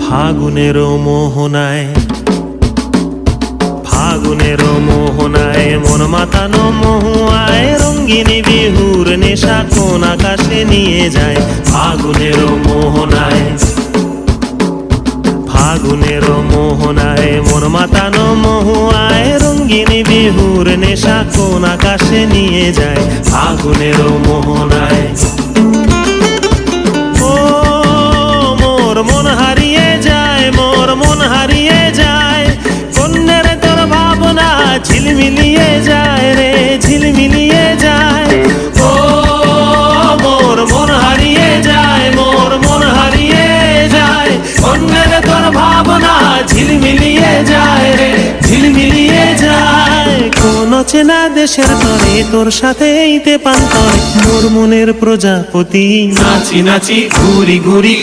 ফাগুনের মোহনায়, ফাগুনের মোহনায় মন মাতানো মহুয়ায় রঙ্গিনী বিহুর নেশা কোন আকাশে নিয়ে যায়। ফাগুনের মোহনায়, ফাগুনের মোহনায় মন মাতানো মহুয়ায় রঙ্গিনী বিহুর নেশা কোন আকাশে নিয়ে যায়। ফাগুনের মোহনায় ও মোর মন হারিয়ে যায়, মোর মন হারিয়ে যায়, কন্যের তোর ভাবনা ঝিলমিলিয়ে যায় রে, ঝিলমিলিয়ে যায়। ও মোর মন হারিয়ে যায়, মোর মন হারিয়ে যায়, কন্যের তোর ভাবনা ঝিলমিলিয়ে যায় রে, ঝিলমিলিয়ে যায়। কোন চেনা দেশের তরে তোর সাথে ইতে পান্তরে মোর মনের প্রজাপতি নাচি নাচি ঘুরি ঘুরি